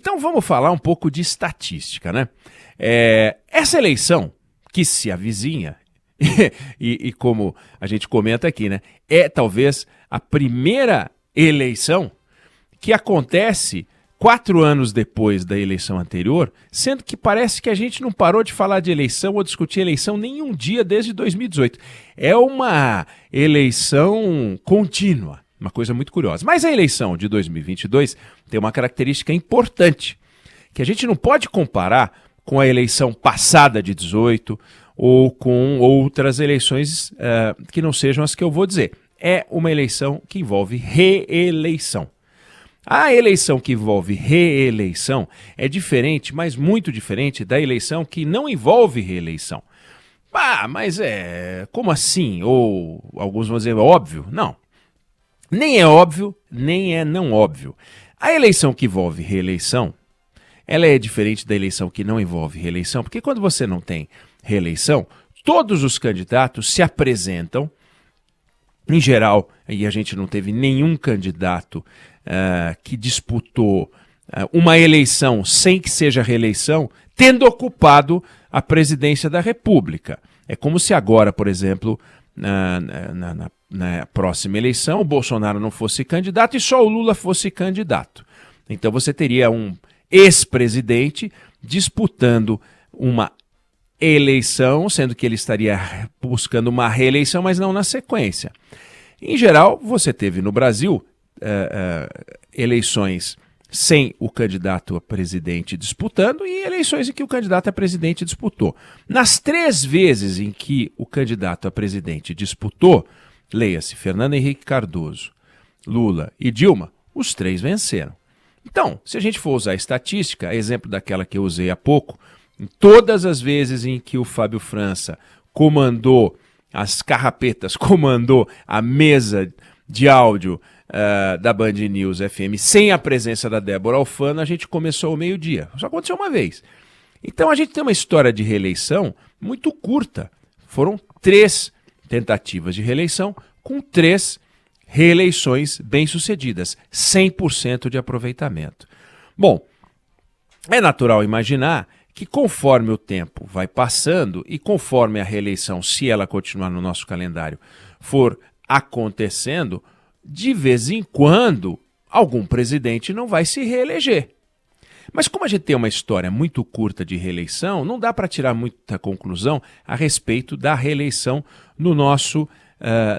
Então vamos falar um pouco de estatística, né? Essa eleição que se avizinha, e como a gente comenta aqui, né? É talvez a primeira eleição que acontece 4 anos depois da eleição anterior, sendo que parece que a gente não parou de falar de eleição ou discutir eleição nenhum dia desde 2018. É uma eleição contínua. Uma coisa muito curiosa. Mas a eleição de 2022 tem uma característica importante, que a gente não pode comparar com a eleição passada de 18 ou com outras eleições que não sejam as que eu vou dizer. É uma eleição que envolve reeleição. A eleição que envolve reeleição é diferente, mas muito diferente da eleição que não envolve reeleição. Mas como assim? Ou alguns vão dizer óbvio? Não. Nem é óbvio, nem é não óbvio. A eleição que envolve reeleição, ela é diferente da eleição que não envolve reeleição, porque quando você não tem reeleição, todos os candidatos se apresentam, em geral, e a gente não teve nenhum candidato que disputou uma eleição sem que seja reeleição, tendo ocupado a presidência da República. É como se agora, por exemplo, na próxima eleição, o Bolsonaro não fosse candidato e só o Lula fosse candidato. Então você teria um ex-presidente disputando uma eleição, sendo que ele estaria buscando uma reeleição, mas não na sequência. Em geral, você teve no Brasil eleições sem o candidato a presidente disputando e eleições em que o candidato a presidente disputou. Nas 3 vezes em que o candidato a presidente disputou, leia-se Fernando Henrique Cardoso, Lula e Dilma, os 3 venceram. Então, se a gente for usar estatística, exemplo daquela que eu usei há pouco, em todas as vezes em que o Fábio França comandou as carrapetas, comandou a mesa de áudio da Band News FM sem a presença da Débora Alfano, a gente começou ao meio-dia. Só aconteceu uma vez. Então a gente tem uma história de reeleição muito curta. Foram 3 tentativas de reeleição com 3 reeleições bem-sucedidas, 100% de aproveitamento. Bom, é natural imaginar que conforme o tempo vai passando e conforme a reeleição, se ela continuar no nosso calendário, for acontecendo, de vez em quando algum presidente não vai se reeleger. Mas como a gente tem uma história muito curta de reeleição, não dá para tirar muita conclusão a respeito da reeleição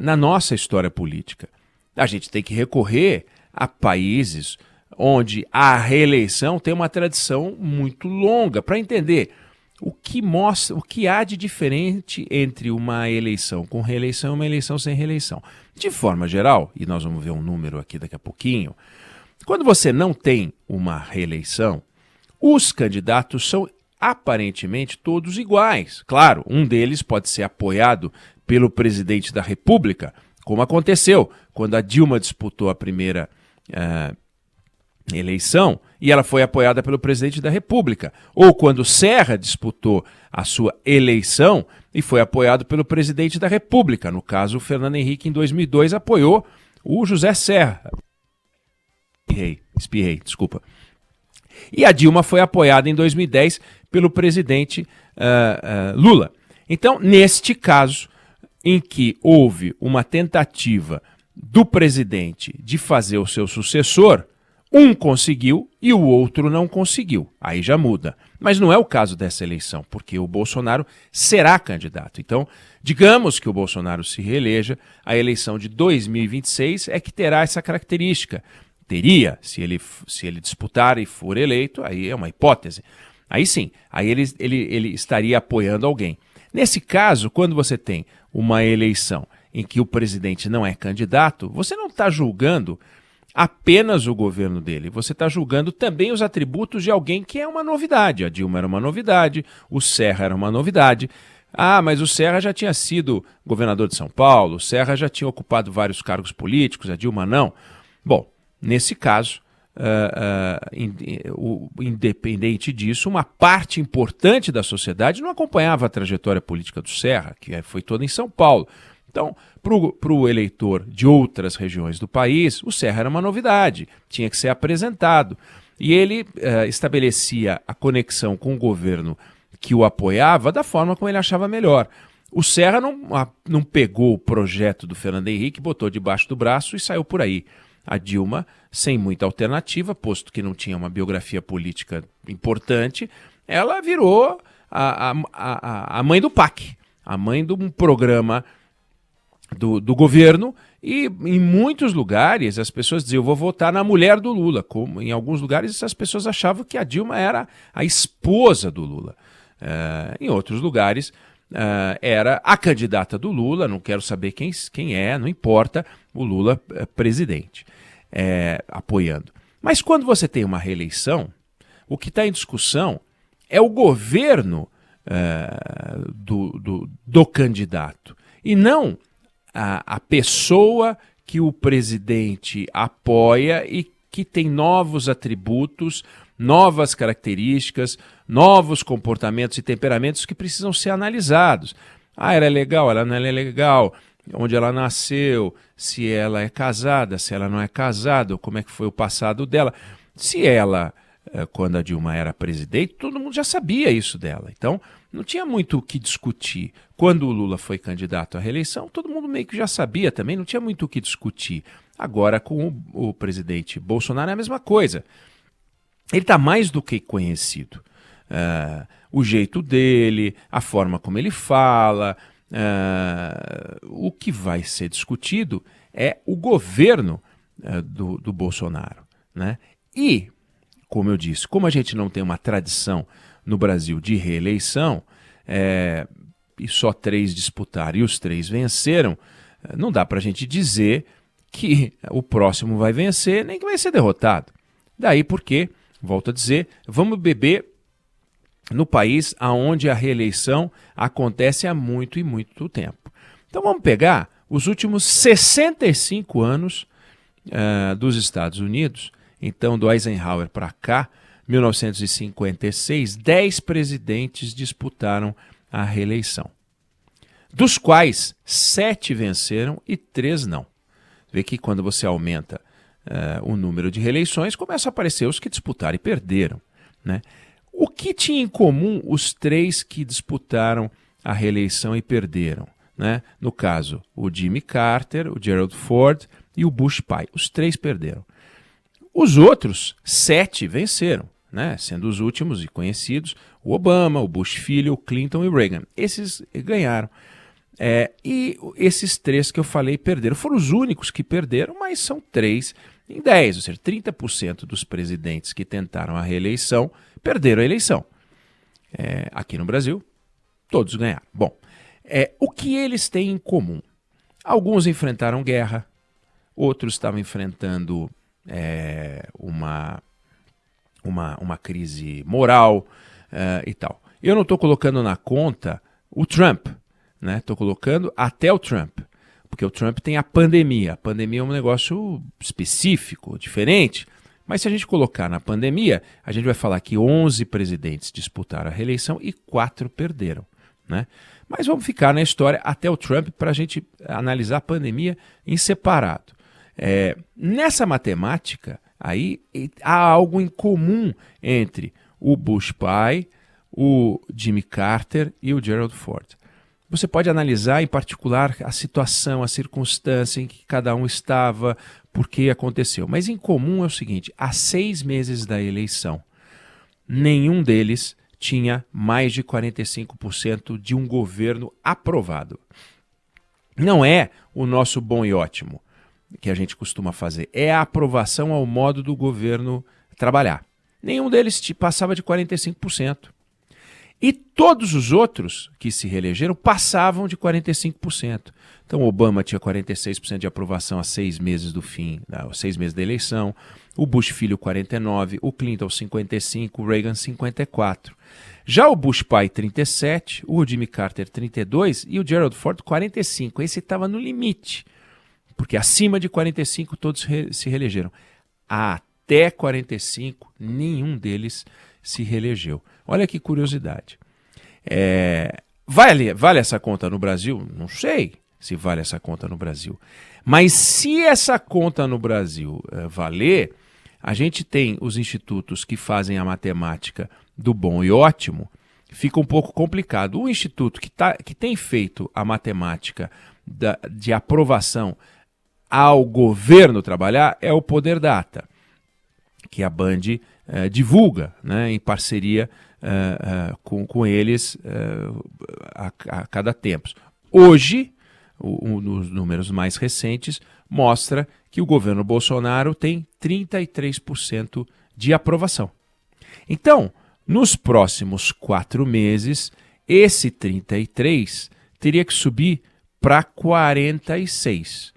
na nossa história política. A gente tem que recorrer a países onde a reeleição tem uma tradição muito longa para entender o que há de diferente entre uma eleição com reeleição e uma eleição sem reeleição. De forma geral, e nós vamos ver um número aqui daqui a pouquinho, quando você não tem uma reeleição, os candidatos são aparentemente todos iguais. Claro, um deles pode ser apoiado pelo presidente da República, como aconteceu quando a Dilma disputou a primeira eleição e ela foi apoiada pelo presidente da República, ou quando Serra disputou a sua eleição e foi apoiado pelo presidente da República. No caso, o Fernando Henrique, em 2002, apoiou o José Serra. Espirrei, desculpa. E a Dilma foi apoiada em 2010 pelo presidente Lula. Então, neste caso, em que houve uma tentativa do presidente de fazer o seu sucessor, um conseguiu e o outro não conseguiu. Aí já muda. Mas não é o caso dessa eleição, porque o Bolsonaro será candidato. Então, digamos que o Bolsonaro se reeleja, a eleição de 2026 é que terá essa característica. Teria, se ele disputar e for eleito, aí é uma hipótese. Aí sim, aí ele estaria apoiando alguém. Nesse caso, quando você tem uma eleição em que o presidente não é candidato, você não está julgando apenas o governo dele, você está julgando também os atributos de alguém que é uma novidade. A Dilma era uma novidade, o Serra era uma novidade. Mas o Serra já tinha sido governador de São Paulo, o Serra já tinha ocupado vários cargos políticos, a Dilma não. Bom, nesse caso, independente disso, uma parte importante da sociedade não acompanhava a trajetória política do Serra, que foi toda em São Paulo. Então, para o eleitor de outras regiões do país, o Serra era uma novidade, tinha que ser apresentado. E ele estabelecia a conexão com o governo que o apoiava da forma como ele achava melhor. O Serra não pegou o projeto do Fernando Henrique, botou debaixo do braço e saiu por aí. A Dilma, sem muita alternativa, posto que não tinha uma biografia política importante, ela virou a mãe do PAC, a mãe de um programa do governo, e em muitos lugares as pessoas diziam: eu vou votar na mulher do Lula. Como em alguns lugares as pessoas achavam que a Dilma era a esposa do Lula. Em outros lugares era a candidata do Lula, não quero saber quem é, não importa, o Lula presidente, apoiando. Mas quando você tem uma reeleição, o que está em discussão é o governo do candidato, e não a pessoa que o presidente apoia e que tem novos atributos, novas características, novos comportamentos e temperamentos que precisam ser analisados. Ela é legal, ela não é legal, onde ela nasceu, se ela é casada, se ela não é casada, como é que foi o passado dela. Se ela, quando a Dilma era presidente, todo mundo já sabia isso dela. Então, não tinha muito o que discutir. Quando o Lula foi candidato à reeleição, todo mundo meio que já sabia também, não tinha muito o que discutir. Agora, com o presidente Bolsonaro é a mesma coisa. Ele está mais do que conhecido. O jeito dele, a forma como ele fala, o que vai ser discutido é o governo do Bolsonaro, né? E, como eu disse, como a gente não tem uma tradição no Brasil de reeleição, e só 3 disputaram e os 3 venceram, não dá para a gente dizer que o próximo vai vencer, nem que vai ser derrotado. Daí porque, volto a dizer, vamos beber no país onde a reeleição acontece há muito e muito tempo. Então vamos pegar os últimos 65 anos dos Estados Unidos, então do Eisenhower para cá, 1956, 10 presidentes disputaram a reeleição, dos quais 7 venceram e 3 não. Vê que quando você aumenta o número de reeleições, começam a aparecer os que disputaram e perderam, né? O que tinha em comum os 3 que disputaram a reeleição e perderam, né? No caso, o Jimmy Carter, o Gerald Ford e o Bush pai. Os 3 perderam. Os outros 7 venceram, né? Sendo os últimos e conhecidos o Obama, o Bush filho, o Clinton e o Reagan. Esses ganharam. E esses 3 que eu falei perderam. Foram os únicos que perderam, mas são 3 em 10. Ou seja, 30% dos presidentes que tentaram a reeleição perderam a eleição. Aqui no Brasil, todos ganharam. Bom, o que eles têm em comum? Alguns enfrentaram guerra, outros estavam enfrentando uma crise moral e tal. Eu não estou colocando na conta o Trump, né? Estou colocando até o Trump, porque o Trump tem a pandemia. A pandemia é um negócio específico, diferente. Mas se a gente colocar na pandemia, a gente vai falar que 11 presidentes disputaram a reeleição e 4 perderam, né? Mas vamos ficar na história até o Trump para a gente analisar a pandemia em separado. Nessa matemática, aí há algo em comum entre o Bush pai, o Jimmy Carter e o Gerald Ford. Você pode analisar em particular a situação, a circunstância em que cada um estava, por que aconteceu. Mas em comum é o seguinte: há 6 meses da eleição, nenhum deles tinha mais de 45% de um governo aprovado. Não é o nosso bom e ótimo que a gente costuma fazer, é a aprovação ao modo do governo trabalhar. Nenhum deles passava de 45%. E todos os outros que se reelegeram passavam de 45%. Então, Obama tinha 46% de aprovação a 6 meses do fim, 6 meses da eleição. O Bush filho, 49%. O Clinton, 55%. O Reagan, 54%. Já o Bush pai, 37%. O Jimmy Carter, 32%. E o Gerald Ford, 45%. Esse estava no limite, porque acima de 45% todos se reelegeram. Até 45%, nenhum deles se reelegeu. Olha que curiosidade. Vale essa conta no Brasil? Não sei se vale essa conta no Brasil. Mas se essa conta no Brasil valer, a gente tem os institutos que fazem a matemática do bom e ótimo, fica um pouco complicado. O instituto que tem feito a matemática de aprovação ao governo trabalhar é o Poder Data, que a Band divulga, né, em parceria com eles a cada tempo. Hoje, nos números mais recentes, mostra que o governo Bolsonaro tem 33% de aprovação. Então, nos próximos 4 meses, esse 33 teria que subir para 46.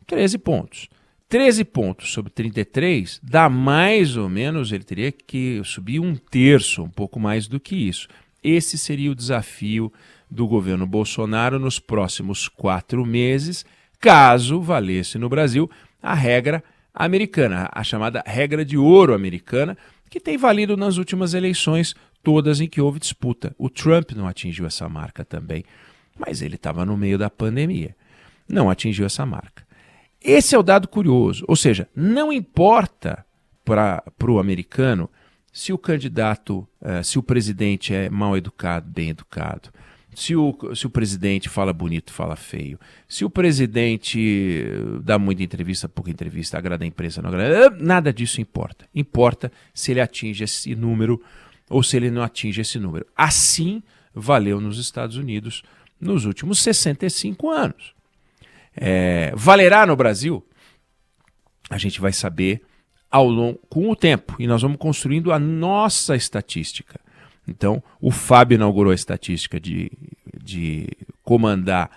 13 pontos. 13 pontos sobre 33 dá mais ou menos, ele teria que subir 1/3, um pouco mais do que isso. Esse seria o desafio do governo Bolsonaro nos próximos 4 meses, caso valesse no Brasil a regra americana, a chamada regra de ouro americana, que tem valido nas últimas eleições todas em que houve disputa. O Trump não atingiu essa marca também, mas ele estava no meio da pandemia. Não atingiu essa marca. Esse é o dado curioso, ou seja, não importa para o americano se o candidato, se o presidente é mal educado, bem educado, se o presidente fala bonito, fala feio, se o presidente dá muita entrevista, pouca entrevista, agrada a imprensa, não agrada, nada disso importa. Importa se ele atinge esse número ou se ele não atinge esse número. Assim valeu nos Estados Unidos nos últimos 65 anos. Valerá no Brasil? A gente vai saber com o tempo, e nós vamos construindo a nossa estatística. Então, o Fábio inaugurou a estatística de comandar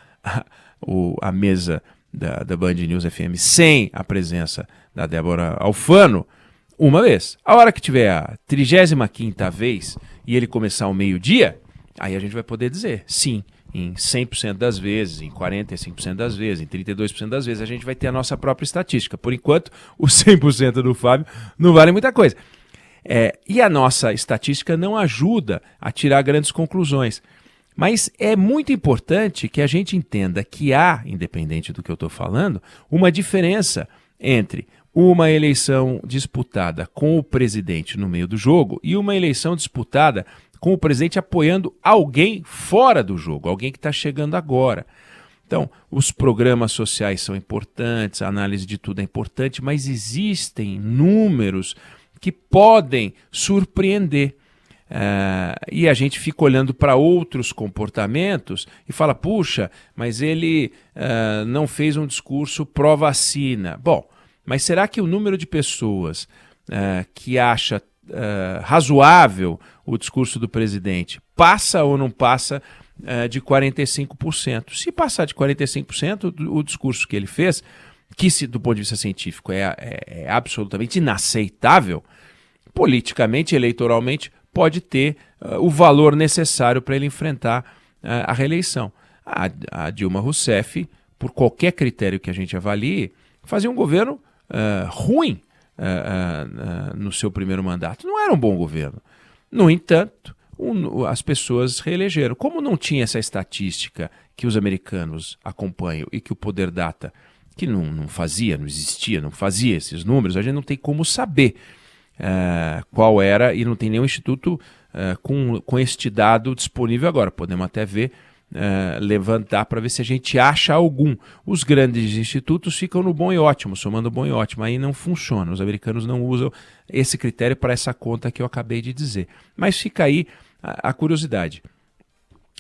a mesa da Band News FM sem a presença da Débora Alfano uma vez. A hora que tiver a 35ª vez e ele começar ao meio-dia, aí a gente vai poder dizer sim. Em 100% das vezes, em 45% das vezes, em 32% das vezes, a gente vai ter a nossa própria estatística. Por enquanto, o 100% do Fábio não vale muita coisa. E a nossa estatística não ajuda a tirar grandes conclusões. Mas é muito importante que a gente entenda que há, independente do que eu estou falando, uma diferença entre uma eleição disputada com o presidente no meio do jogo e uma eleição disputada com o presidente apoiando alguém fora do jogo, alguém que está chegando agora. Então, os programas sociais são importantes, a análise de tudo é importante, mas existem números que podem surpreender. E a gente fica olhando para outros comportamentos e fala, puxa, mas ele não fez um discurso pró-vacina. Bom, mas será que o número de pessoas que acha razoável o discurso do presidente passa ou não passa de 45%? Se passar de 45%, o discurso que ele fez, que se, do ponto de vista científico é absolutamente inaceitável, politicamente, eleitoralmente, pode ter o valor necessário para ele enfrentar a reeleição. A Dilma Rousseff, por qualquer critério que a gente avalie, fazia um governo ruim no seu primeiro mandato. Não era um bom governo. No entanto, as pessoas reelegeram. Como não tinha essa estatística que os americanos acompanham e que o Poder Data, que não fazia, não existia, não fazia esses números, a gente não tem como saber qual era, e não tem nenhum instituto com este dado disponível agora. Podemos até ver, levantar para ver se a gente acha algum. Os grandes institutos ficam no bom e ótimo, somando bom e ótimo. Aí não funciona. Os americanos não usam esse critério para essa conta que eu acabei de dizer. Mas fica aí a curiosidade.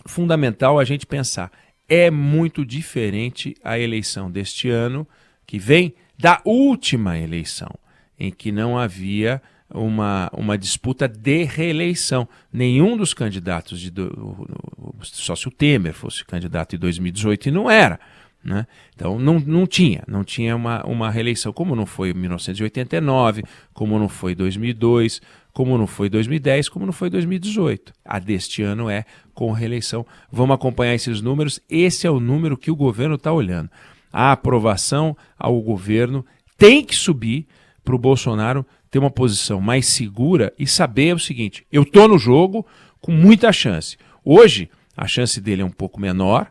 Fundamental a gente pensar. É muito diferente a eleição deste ano, que vem, da última eleição, em que não havia uma disputa de reeleição. Nenhum dos candidatos, só se o Temer fosse candidato em 2018 e não era, né? Então não tinha uma reeleição, como não foi em 1989, como não foi em 2002, como não foi em 2010, como não foi em 2018. A deste ano é com reeleição. Vamos acompanhar esses números. Esse é o número que o governo está olhando. A aprovação ao governo tem que subir para o Bolsonaro ter uma posição mais segura e saber o seguinte: eu estou no jogo com muita chance. Hoje, a chance dele é um pouco menor,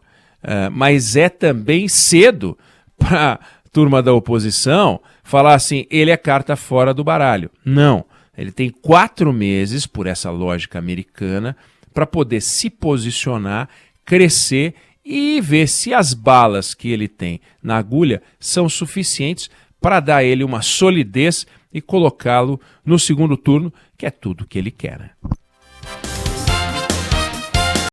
mas é também cedo para a turma da oposição falar assim, ele é carta fora do baralho. Não, ele tem 4 meses, por essa lógica americana, para poder se posicionar, crescer e ver se as balas que ele tem na agulha são suficientes para dar a ele uma solidez e colocá-lo no segundo turno, que é tudo que ele quer, né?